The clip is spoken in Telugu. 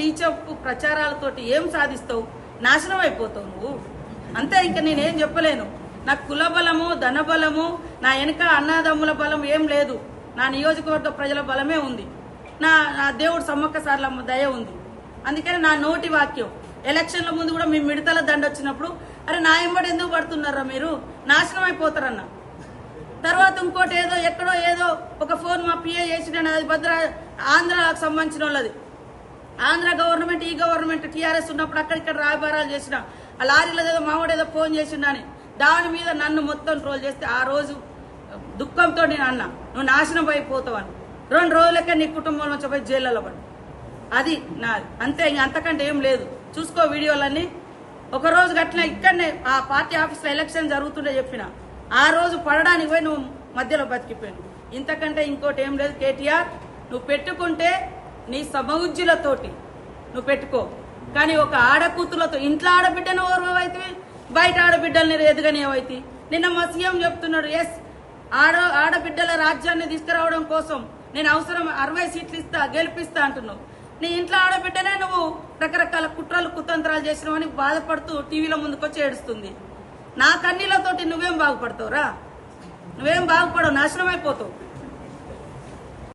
నీచపు ప్రచారాలతోటి ఏం సాధిస్తావు? నాశనం అయిపోతావు నువ్వు. అంతే, ఇంకా నేనేం చెప్పలేను. నాకు కుల బలము, ధన బలము, నా వెనక అన్నదమ్ముల బలం ఏం లేదు. నా నియోజకవర్గ ప్రజల బలమే ఉంది. నా దేవుడు సమ్మక్క సార్లమ్మ దయ ఉంది. అందుకని నా నోటి వాక్యం ఎలక్షన్ల ముందు కూడా మీ మిడతల దండ వచ్చినప్పుడు, అరే నా ఎంబడి ఎందుకు పడుతున్నారా మీరు, నాశనం అయిపోతారన్న. తర్వాత ఇంకోటి ఏదో ఎక్కడో ఏదో ఒక ఫోన్ మా పిఏ చేసిన, అది భద్ర ఆంధ్రాకు సంబంధించిన వాళ్ళది. ఆంధ్ర గవర్నమెంట్, ఈ గవర్నమెంట్ టీఆర్ఎస్ ఉన్నప్పుడు అక్కడిక్కడ రాయబారాలు చేసిన ఆ లారీలో ఏదో మావాడు ఏదో ఫోన్ చేసిండని దాని మీద నన్ను మొత్తం ట్రోల్ చేస్తే ఆ రోజు దుఃఖంతో నేను అన్నా, నువ్వు నాశనం అయిపోతావని. 2 రోజులకే నీ కుటుంబం నుంచి పోయి జైల్లో పడు. అది నాది, అంతే. ఇంక అంతకంటే ఏం లేదు. చూసుకో వీడియోలన్నీ. ఒక రోజు గట్ల ఇక్కడనే ఆ పార్టీ ఆఫీస్లో ఎలక్షన్ జరుగుతుండే చెప్పిన, ఆ రోజు పడడానికి పోయి నువ్వు మధ్యలో బతికిపోయాను. ఇంతకంటే ఇంకోటి ఏం లేదు. కేటీఆర్, నువ్వు పెట్టుకుంటే నీ సమౌజ్జులతోటి నువ్వు పెట్టుకో, కానీ ఒక ఆడకూతులతో ఇంట్లో ఆడబిడ్డను ఓర్వైతే బయట ఆడబిడ్డల్ని ఎదగనివైతే. నిన్న మా సీఎం చెప్తున్నాడు, ఎస్ ఆడబిడ్డల రాజ్యాన్ని తీసుకురావడం కోసం నేను అవసరం 60 సీట్లు ఇస్తా, గెలిపిస్తా అంటున్నావు. నీ ఇంట్లో ఆడబిడ్డనే నువ్వు రకరకాల కుట్రలు కుతంత్రాలు చేసినావని బాధపడుతూ టీవీలో ముందుకొచ్చి ఏడుస్తుంది. నా కన్నీళ్లతోటి నువ్వేం బాగుపడతావురా? నువ్వేం బాగుపడవు, నాశనం అయిపోతావు.